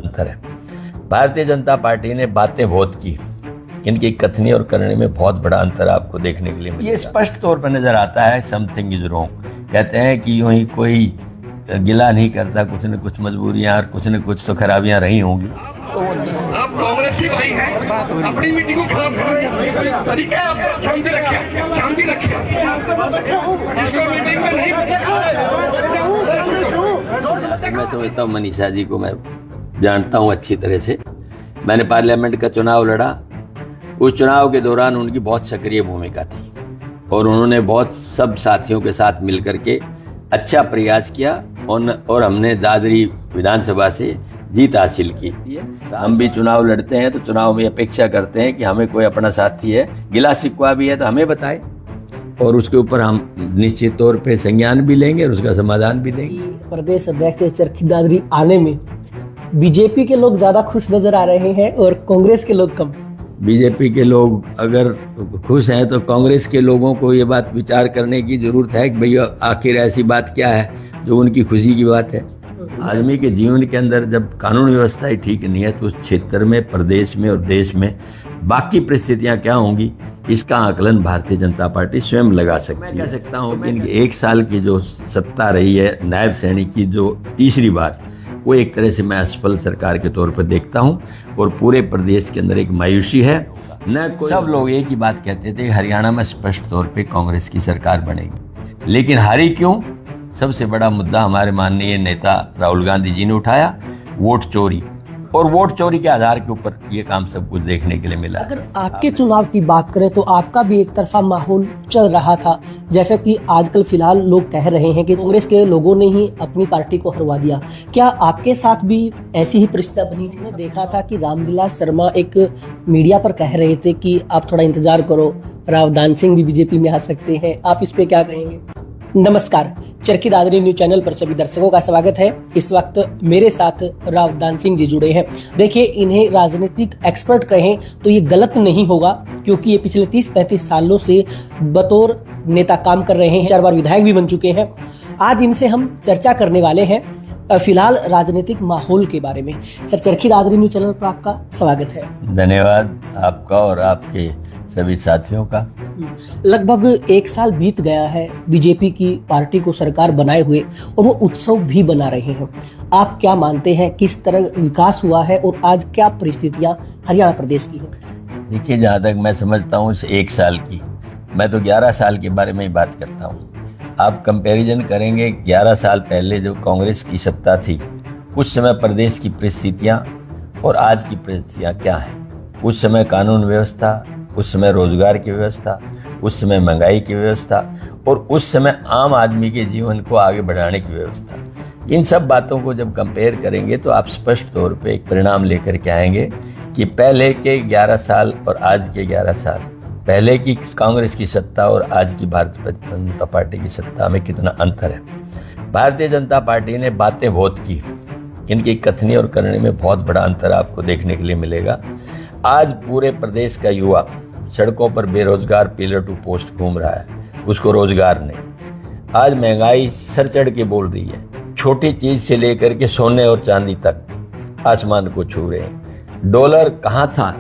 अंतर है। भारतीय जनता पार्टी ने बातें बहुत की, इनकी कथनी और करने में बहुत बड़ा अंतर आपको देखने के लिए मिलेगा। ये स्पष्ट तौर पर नजर आता है, समथिंग इज रॉन्ग। कहते हैं कि यूं ही कोई गिला नहीं करता, कुछ न कुछ मजबूरियां और कुछ न कुछ तो खराबियां रही होंगी। तो आप कांग्रेसी भाई हैं, अपनी मीटिंग को खराब कर रहे हैं। तरीका है आपका, शांति रखिए, शांति रखिए। इसको मीटिंग में नहीं मैं समझता हूँ मनीषा जी को मैं जानता हूँ अच्छी तरह से। मैंने पार्लियामेंट का चुनाव लड़ा, उस चुनाव के दौरान उनकी बहुत सक्रिय भूमिका थी और उन्होंने बहुत सब साथियों के साथ मिलकर के अच्छा प्रयास किया और हमने दादरी विधानसभा से जीत हासिल की। हम भी चुनाव लड़ते हैं तो चुनाव में अपेक्षा करते हैं कि हमें कोई अपना साथी है, गिला शिकवा भी है तो हमें बताए और उसके ऊपर हम निश्चित तौर पे संज्ञान भी लेंगे और उसका समाधान भी देंगे। प्रदेश अध्यक्ष चरखी दादरी आने में बीजेपी के लोग ज्यादा खुश नजर आ रहे हैं और कांग्रेस के लोग कम। बीजेपी के लोग अगर खुश हैं तो कांग्रेस के लोगों को ये बात विचार करने की जरूरत है कि भैया आखिर ऐसी बात क्या है जो उनकी खुशी की बात है। आदमी के जीवन के अंदर जब कानून व्यवस्था ही ठीक नहीं है तो उस क्षेत्र में, प्रदेश में और देश में बाकी परिस्थितियां क्या होंगी, इसका आकलन भारतीय जनता पार्टी स्वयं लगा सकती है। मैं कह सकता हूँ कि इनकी एक साल की जो सत्ता रही है नायब सैनिक की, जो तीसरी बार, वो एक तरह से मैं असफल सरकार के तौर पर देखता हूं और पूरे प्रदेश के अंदर एक मायूसी है। सब लोग एक ही बात कहते थे, हरियाणा में स्पष्ट तौर पे कांग्रेस की सरकार बनेगी, लेकिन हारी क्यों? सबसे बड़ा मुद्दा हमारे माननीय नेता राहुल गांधी जी ने उठाया, वोट चोरी, और वोट चोरी के आधार के ऊपर ये काम सब कुछ देखने के लिए मिला। अगर आपके चुनाव की बात करें तो आपका भी एक तरफा माहौल चल रहा था, जैसा कि आजकल फिलहाल लोग कह रहे हैं कि कांग्रेस के लोगों ने ही अपनी पार्टी को हरवा दिया। क्या आपके साथ भी ऐसी ही परिस्थिति बनी थी? मैंने देखा था कि रामविलास शर्मा एक मीडिया पर कह रहे थे कि आप थोड़ा इंतजार करो, राव दान सिंह भी बीजेपी में आ सकते हैं। आप इस पे क्या कहेंगे? नमस्कार, चरखी दादरी न्यूज चैनल पर सभी दर्शकों का स्वागत है। इस वक्त मेरे साथ राव दान सिंह जी जुड़े हैं। देखिए, इन्हें राजनीतिक एक्सपर्ट कहें तो ये गलत नहीं होगा, क्योंकि ये पिछले 30-35 सालों से बतौर नेता काम कर रहे हैं, 4 बार विधायक भी बन चुके हैं। आज इनसे हम चर्चा करने वाले हैं फिलहाल राजनीतिक माहौल के बारे में। Sir, Charkhi Dadri news channel पर आपका स्वागत है। धन्यवाद आपका और आपके सभी साथियों का। लगभग 1 साल बीत गया है बीजेपी की पार्टी को सरकार बनाए हुए और वो उत्सव भी बना रहे हैं। आप क्या मानते हैं, किस तरह विकास हुआ है और आज क्या परिस्थितियां हरियाणा प्रदेश की हैं? देखिए, जहाँ तक मैं समझता हूँ इस 1 साल की, मैं तो 11 साल के बारे में ही बात करता हूँ। आप कंपैरिजन करेंगे 11 साल पहले जो कांग्रेस की सत्ता थी, उस समय प्रदेश की परिस्थितियाँ और आज की परिस्थितियाँ क्या हैं। उस समय कानून व्यवस्था, उस समय रोजगार की व्यवस्था, उस समय महंगाई की व्यवस्था और उस समय आम आदमी के जीवन को आगे बढ़ाने की व्यवस्था, इन सब बातों को जब कंपेयर करेंगे तो आप स्पष्ट तौर पे एक परिणाम लेकर के आएंगे कि पहले के 11 साल और आज के 11 साल, पहले की कांग्रेस की सत्ता और आज की भारतीय जनता पार्टी की सत्ता में कितना अंतर है। भारतीय जनता पार्टी ने बातें बहुत की, इनकी कथनी और करने में बहुत बड़ा अंतर आपको देखने के लिए मिलेगा। आज पूरे प्रदेश का युवा सड़कों पर बेरोजगार पिलर टू पोस्ट घूम रहा है, उसको रोजगार नहीं। आज महंगाई सर चढ़ के बोल रही है, छोटी चीज से लेकर के सोने और चांदी तक आसमान को छू रहे हैं। डॉलर कहाँ था,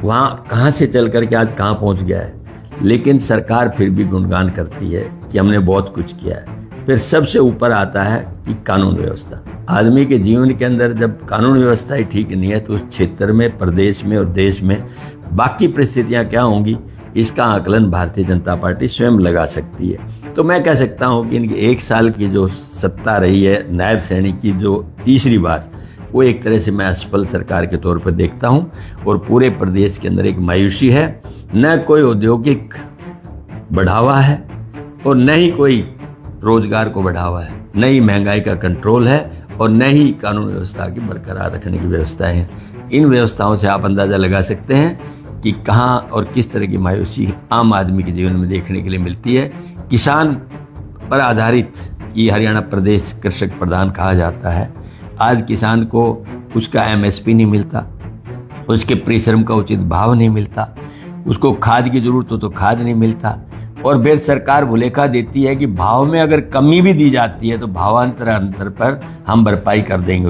वहाँ कहाँ से चल करके आज कहाँ पहुँच गया है, लेकिन सरकार फिर भी गुणगान करती है कि हमने बहुत कुछ किया है। फिर सबसे ऊपर आता है कि कानून व्यवस्था। आदमी के जीवन के अंदर जब कानून व्यवस्था ही ठीक नहीं है तो उस क्षेत्र में, प्रदेश में और देश में बाकी परिस्थितियां क्या होंगी, इसका आकलन भारतीय जनता पार्टी स्वयं लगा सकती है। तो मैं कह सकता हूं कि इनकी 1 साल की जो सत्ता रही है नायब सैनिक की, जो तीसरी बार, वो एक तरह से मैं असफल सरकार के तौर पर देखता हूं और पूरे प्रदेश के अंदर एक मायूसी है। न कोई औद्योगिक बढ़ावा है और न ही कोई रोजगार को बढ़ावा है, न ही महंगाई का कंट्रोल है और न ही कानून व्यवस्था की बरकरार रखने की व्यवस्थाएं हैं। इन व्यवस्थाओं से आप अंदाजा लगा सकते हैं कि कहाँ और किस तरह की मायूसी आम आदमी के जीवन में देखने के लिए मिलती है। किसान पर आधारित ये हरियाणा प्रदेश कृषक प्रधान कहा जाता है। आज किसान को उसका MSP नहीं मिलता, उसके परिश्रम का उचित भाव नहीं मिलता, उसको खाद की जरूरत हो तो खाद नहीं मिलता, और फिर सरकार भुलेखा देती है कि भाव में अगर कमी भी दी जाती है तो भावांतर पर हम भरपाई कर देंगे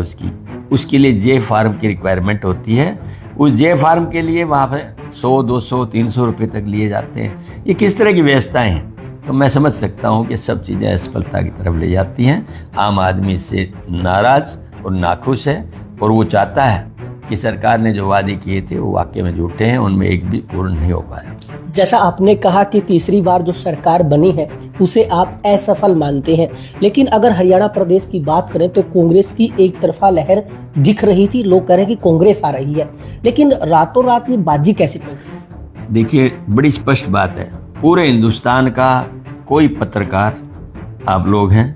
उसके लिए जे फार्म की रिक्वायरमेंट होती है। उस जे फार्म के लिए वहाँ पर 100, 200, 300 रुपये तक लिए जाते हैं। ये किस तरह की व्यवस्थाएं हैं? तो मैं समझ सकता हूँ कि सब चीज़ें असफलता की तरफ ले जाती हैं। आम आदमी इससे नाराज और नाखुश है और वो चाहता है कि सरकार ने जो वादे किए थे वो वाकई में झूठे हैं, उनमें एक भी पूर्ण नहीं हो पाया। जैसा आपने कहा कि तीसरी बार जो सरकार बनी है उसे आप असफल मानते हैं, लेकिन अगर हरियाणा प्रदेश की बात करें तो कांग्रेस की एक तरफा लहर दिख रही थी। लोग कह रहे हैं कि कांग्रेस आ रही है, लेकिन रातों रात ये बाजी कैसे पड़ी? देखिए, बड़ी स्पष्ट बात है, पूरे हिंदुस्तान का कोई पत्रकार आप लोग हैं,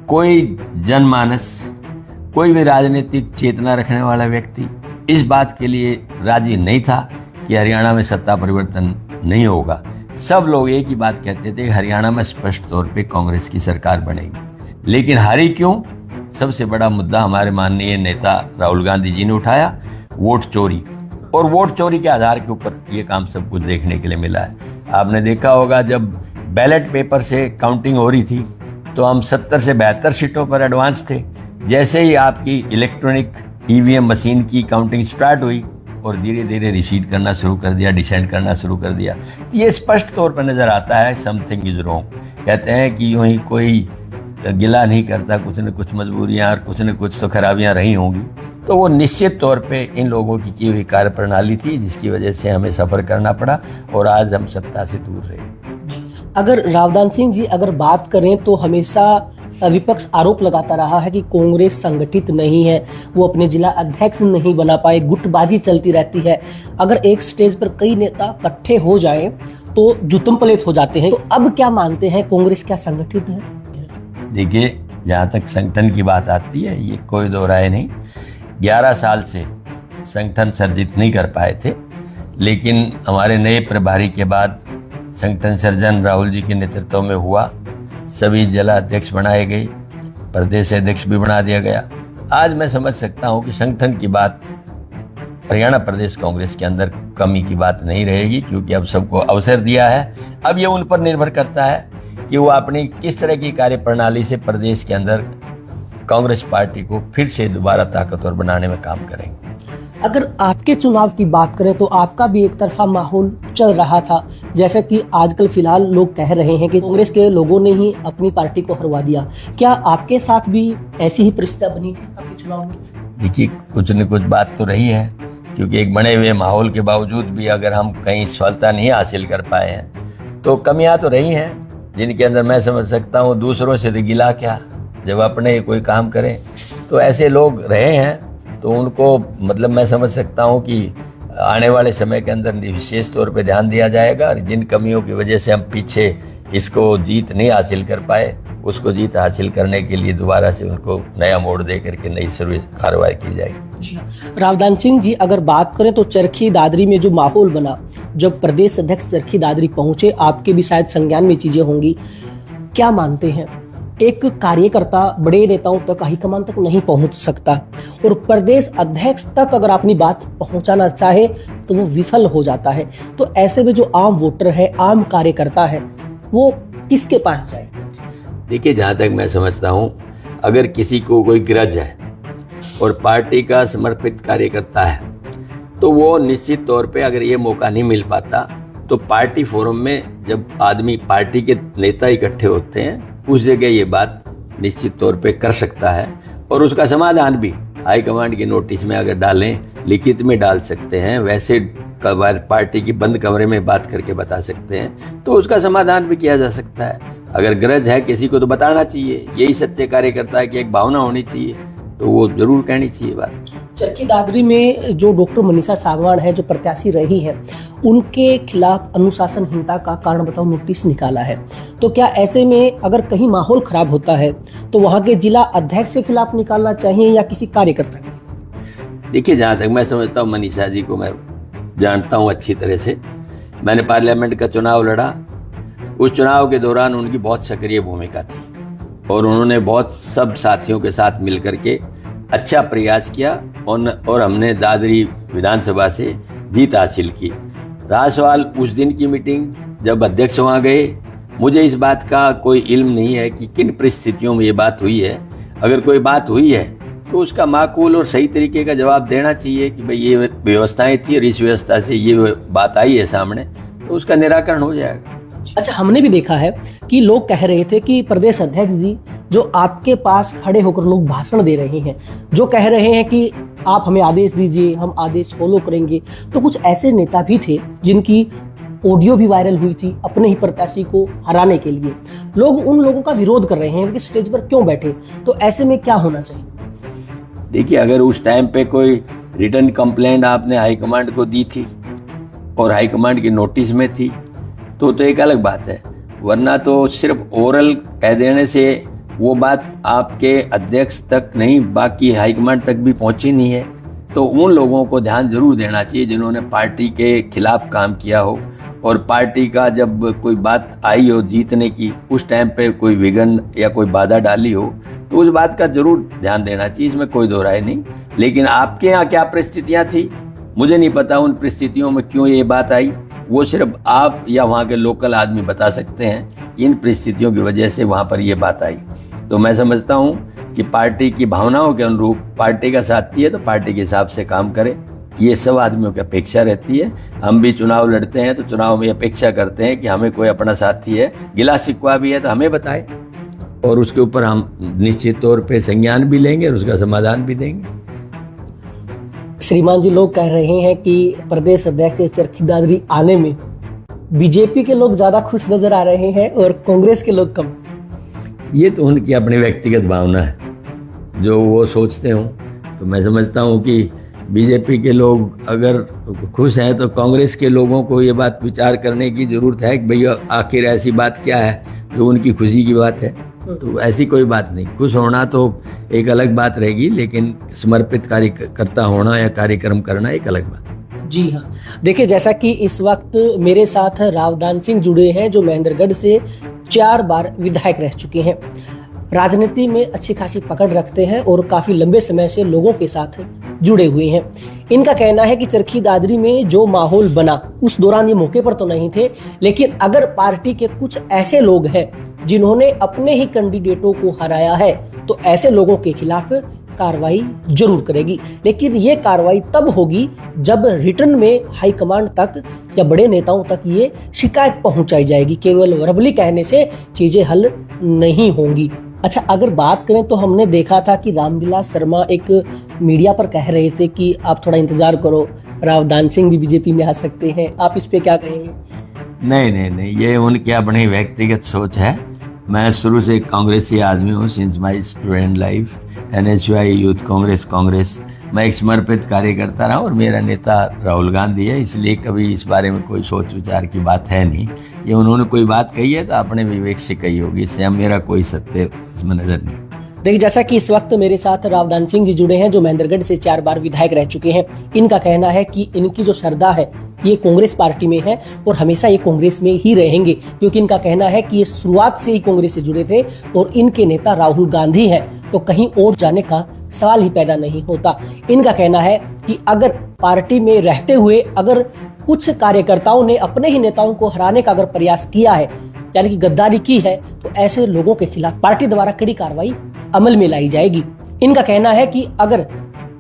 कोई जनमानस, कोई भी राजनीतिक चेतना रखने वाला व्यक्ति इस बात के लिए राजी नहीं था कि हरियाणा में सत्ता परिवर्तन नहीं होगा। सब लोग एक ही बात कहते थे, हरियाणा में स्पष्ट तौर पे कांग्रेस की सरकार बनेगी। लेकिन हारी क्यों? सबसे बड़ा मुद्दा हमारे माननीय नेता राहुल गांधी जी ने उठाया, वोट चोरी। और वोट चोरी के आधार के ऊपर ये काम सब कुछ देखने के लिए मिला है। आपने देखा होगा, जब बैलेट पेपर से काउंटिंग हो रही थी तो हम 70 से 72 सीटों पर एडवांस थे। जैसे ही आपकी इलेक्ट्रॉनिक ईवीएम मशीन की काउंटिंग स्टार्ट हुई और धीरे धीरे रिसीड करना शुरू कर दिया, डिसेंड करना शुरू कर दिया। ये स्पष्ट तौर पर नजर आता है, समथिंग इज रॉन्ग। कहते हैं कि यूं ही कोई गिला नहीं करता, कुछ न कुछ मजबूरियां और कुछ न कुछ तो खराबियां रही होंगी। तो वो निश्चित तौर पे इन लोगों की हुई कार्य प्रणाली थी, जिसकी वजह से हमें सफर करना पड़ा और आज हम सत्ता से दूर रहे। अगर रावदान सिंह जी अगर बात करें तो हमेशा विपक्ष आरोप लगाता रहा है कि कांग्रेस संगठित नहीं है, वो अपने जिला अध्यक्ष नहीं बना पाए, गुटबाजी चलती रहती है। अगर एक स्टेज पर कई नेता इकट्ठे हो जाएं तो जुतम पलेट हो जाते हैं। तो अब क्या मानते हैं, कांग्रेस क्या संगठित है? देखिए, जहाँ तक संगठन की बात आती है, ये कोई दो राय नहीं। 11 साल से संगठन सर्जित नहीं कर पाए थे, लेकिन हमारे नए प्रभारी के बाद संगठन सर्जन राहुल जी के नेतृत्व में हुआ। सभी जिला अध्यक्ष बनाए गए, प्रदेश अध्यक्ष भी बना दिया गया। आज मैं समझ सकता हूं कि संगठन की बात हरियाणा प्रदेश कांग्रेस के अंदर कमी की बात नहीं रहेगी, क्योंकि अब सबको अवसर दिया है। अब ये उन पर निर्भर करता है कि वो अपनी किस तरह की कार्य प्रणाली से प्रदेश के अंदर कांग्रेस पार्टी को फिर से दोबारा ताकतवर बनाने में काम करेंगे। अगर आपके चुनाव की बात करें तो आपका भी एक तरफा माहौल चल रहा था, जैसे कि आजकल फिलहाल लोग कह रहे हैं कि कांग्रेस के लोगों ने ही अपनी पार्टी को हरवा दिया। क्या आपके साथ भी ऐसी ही परिस्थिति बनी थी आपके चुनाव में? देखिए, कुछ न कुछ बात तो रही है, क्योंकि एक बने हुए माहौल के बावजूद भी अगर हम कहीं सफलता नहीं हासिल कर पाए हैं तो कमियां तो रही हैं, जिनके अंदर मैं समझ सकता हूँ दूसरों से तो गिला क्या, जब अपने कोई काम करें। तो ऐसे लोग रहे हैं, तो उनको मतलब मैं समझ सकता हूँ कि आने वाले समय के अंदर विशेष तौर पे ध्यान दिया जाएगा और जिन कमियों की वजह से हम पीछे इसको जीत नहीं हासिल कर पाए, उसको जीत हासिल करने के लिए दोबारा से उनको नया मोड़ दे करके नई सर्विस कार्रवाई की जाएगी। रावदान सिंह जी, अगर बात करें तो चरखी दादरी में जो माहौल बना, जब प्रदेश अध्यक्ष चरखी दादरी पहुंचे, आपके भी शायद संज्ञान में चीजें होंगी, क्या मानते हैं एक कार्यकर्ता बड़े नेताओं तक, हाईकमान तक नहीं पहुंच सकता और प्रदेश अध्यक्ष तक अगर अपनी बात पहुंचाना चाहे तो वो विफल हो जाता है। तो ऐसे में जो आम वोटर है, आम कार्यकर्ता है, वो किसके पास जाए? देखिए, जहाँ तक मैं समझता हूँ, अगर किसी को कोई ग्रज है और पार्टी का समर्पित कार्यकर्ता है तो वो निश्चित तौर पे अगर ये मौका नहीं मिल पाता तो पार्टी फोरम में जब आदमी, पार्टी के नेता इकट्ठे होते हैं, उस जगह ये बात निश्चित तौर पे कर सकता है और उसका समाधान भी हाईकमांड के नोटिस में अगर डालें, लिखित में डाल सकते हैं, वैसे पार्टी की बंद कमरे में बात करके बता सकते हैं, तो उसका समाधान भी किया जा सकता है। अगर गरज है किसी को तो बताना चाहिए, यही सच्चे कार्यकर्ता है कि एक भावना होनी चाहिए, तो वो जरूर कहनी चाहिए बात। चरखी दादरी में जो डॉक्टर मनीषा सागवान है, जो प्रत्याशी रही है, उनके खिलाफ अनुशासनहीनता का कारण बताओ नोटिस निकाला है। तो क्या ऐसे में अगर कहीं माहौल खराब होता है तो वहां के जिला अध्यक्ष के खिलाफ निकालना चाहिए या किसी कार्यकर्ता के? देखिए, जहां तक मैं समझता हूँ, मनीषा जी को मैं जानता हूँ अच्छी तरह से। मैंने पार्लियामेंट का चुनाव लड़ा, उस चुनाव के दौरान उनकी बहुत सक्रिय भूमिका थी और उन्होंने बहुत सब साथियों के साथ मिलकर के अच्छा प्रयास किया और हमने दादरी विधानसभा से जीत हासिल की। रहा सवाल उस दिन की मीटिंग जब अध्यक्ष वहाँ गए, मुझे इस बात का कोई इल्म नहीं है कि किन परिस्थितियों में ये बात हुई है। अगर कोई बात हुई है तो उसका माकूल और सही तरीके का जवाब देना चाहिए कि भाई ये व्यवस्थाएं थी और इस व्यवस्था से ये बात आई है सामने, तो उसका निराकरण हो जाएगा। अच्छा, हमने भी देखा है कि लोग कह रहे थे कि प्रदेश अध्यक्ष जी जो आपके पास खड़े होकर लोग भाषण दे रहे हैं, जो कह रहे हैं कि आप हमें आदेश दीजिए, हम आदेश फॉलो करेंगे, तो कुछ ऐसे नेता भी थे जिनकी ऑडियो भी वायरल हुई थी अपने ही प्रत्याशी को हराने के लिए। लोग उन लोगों का विरोध कर रहे हैं कि स्टेज पर क्यों बैठे, तो ऐसे में क्या होना चाहिए? देखिए, अगर उस टाइम पे कोई रिटर्न कंप्लेंट आपने हाईकमांड को दी थी और हाईकमांड की नोटिस में थी तो एक अलग बात है, वरना तो सिर्फ ओरल कह देने से वो बात आपके अध्यक्ष तक नहीं बाकी हाईकमांड तक भी पहुंची नहीं है। तो उन लोगों को ध्यान जरूर देना चाहिए जिन्होंने पार्टी के खिलाफ काम किया हो और पार्टी का जब कोई बात आई हो जीतने की, उस टाइम पे कोई विघन या कोई बाधा डाली हो तो उस बात का जरूर ध्यान देना चाहिए, इसमें कोई दो राय नहीं। लेकिन आपके यहाँ क्या परिस्थितियां थी मुझे नहीं पता, उन परिस्थितियों में क्यों ये बात आई वो सिर्फ आप या वहाँ के लोकल आदमी बता सकते हैं। इन परिस्थितियों की वजह से वहाँ पर ये बात आई। तो मैं समझता हूँ कि पार्टी की भावनाओं के अनुरूप पार्टी का साथी है तो पार्टी के हिसाब से काम करे, ये सब आदमियों की अपेक्षा रहती है। हम भी चुनाव लड़ते हैं तो चुनाव में अपेक्षा करते हैं कि हमें कोई अपना साथी है, गिला शिकवा भी है तो हमें बताए और उसके ऊपर हम निश्चित तौर पे संज्ञान भी लेंगे और उसका समाधान भी देंगे। श्रीमान जी, लोग कह रहे हैं कि प्रदेश अध्यक्ष चरखी दादरी आने में बीजेपी के लोग ज्यादा खुश नजर आ रहे हैं और कांग्रेस के लोग कम। ये तो उनकी अपनी व्यक्तिगत भावना है, जो वो सोचते हो। तो मैं समझता हूँ कि बीजेपी के लोग अगर खुश हैं तो कांग्रेस के लोगों को ये बात विचार करने की जरूरत है कि भैया आखिर ऐसी बात क्या है जो उनकी खुशी की बात है। तो ऐसी कोई बात नहीं, खुश होना तो एक अलग बात रहेगी, लेकिन समर्पित कार्यकर्ता होना या कार्यक्रम करना एक अलग बात है। जी हाँ, देखिए जैसा कि इस वक्त मेरे साथ रावदान सिंह जुड़े हैं जो महेंद्रगढ़ से 4 बार विधायक रह चुके हैं, राजनीति में अच्छी खासी पकड़ रखते हैं और काफी लंबे समय से लोगों के साथ जुड़े हुए हैं। इनका कहना है कि चरखी दादरी में जो माहौल बना उस दौरान ये मौके पर तो नहीं थे, लेकिन अगर पार्टी के कुछ ऐसे लोग हैं जिन्होंने अपने ही कैंडिडेटों को हराया है तो ऐसे लोगों के खिलाफ कार्रवाई जरूर करेगी। लेकिन ये कार्रवाई तब होगी जब रिटर्न में हाईकमांड तक या बड़े नेताओं तक ये शिकायत पहुंचाई जाएगी। केवल वर्बली कहने से चीजें हल नहीं होंगी। अच्छा, अगर बात करें तो हमने देखा था कि रामविलास शर्मा एक मीडिया पर कह रहे थे कि आप थोड़ा इंतजार करो, रावदान सिंह भी बीजेपी में आ सकते हैं, आप इस पे क्या कहेंगे? नहीं, ये उनकी अपनी व्यक्तिगत सोच है। मैं शुरू से कांग्रेसी आदमी हूँ, since my student life, NHY youth Congress मैं एक समर्पित कार्यकर्ता रहा और मेरा नेता राहुल गांधी है, इसलिए कभी इस बारे में कोई सोच विचार की बात है नहीं। ये उन्होंने कोई बात कही है तो अपने विवेक से कही होगी, इससे मेरा कोई सत्य इसमें नजर नहीं। देखिए, जैसा कि इस वक्त मेरे साथ रावदान सिंह जी जुड़े हैं जो महेंद्रगढ़ से 4 बार विधायक रह चुके हैं। इनका कहना है कि इनकी जो श्रद्धा है ये कांग्रेस पार्टी में है और हमेशा ये कांग्रेस में ही रहेंगे, क्योंकि इनका कहना है कि ये शुरुआत से ही कांग्रेस से जुड़े थे और इनके नेता राहुल गांधी हैं तो कहीं और जाने का सवाल ही पैदा नहीं होता। इनका कहना है कि अगर पार्टी में रहते हुए अगर कुछ कार्यकर्ताओं ने अपने ही नेताओं को हराने का अगर प्रयास किया है यानी कि गद्दारी की है तो ऐसे लोगों के खिलाफ पार्टी द्वारा कड़ी कार्रवाई अमल में लाई जाएगी। इनका कहना है कि अगर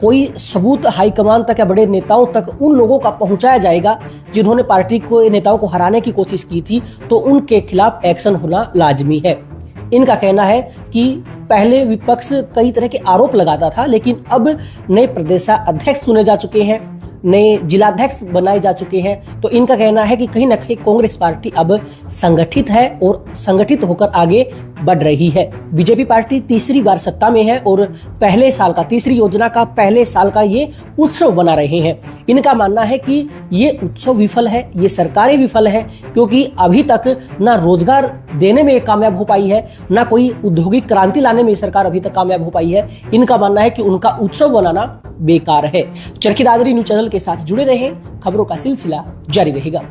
कोई सबूत हाईकमान तक या बड़े नेताओं तक उन लोगों का पहुंचाया जाएगा जिन्होंने पार्टी को नेताओं को हराने की कोशिश की थी तो उनके खिलाफ एक्शन होना लाजमी है। इनका कहना है कि पहले विपक्ष कई तरह के आरोप लगाता था, लेकिन अब नए प्रदेशाध्यक्ष चुने जा चुके हैं, नए जिलाध्यक्ष बनाए जा चुके हैं। तो इनका कहना है कि कहीं ना कहीं कांग्रेस पार्टी अब संगठित है और संगठित होकर आगे बढ़ रही है। बीजेपी पार्टी तीसरी बार सत्ता में है और पहले साल का, तीसरी योजना का पहले साल का ये उत्सव बना रहे हैं। इनका मानना है कि ये उत्सव विफल है, ये सरकारें विफल है, क्योंकि अभी तक ना रोजगार देने में कामयाब हो पाई है, ना कोई औद्योगिक क्रांति लाने में सरकार अभी तक कामयाब हो पाई है। इनका मानना है कि उनका उत्सव बनाना बेकार है। चरखी दादरी न्यूज़ चैनल के साथ जुड़े रहें, खबरों का सिलसिला जारी रहेगा।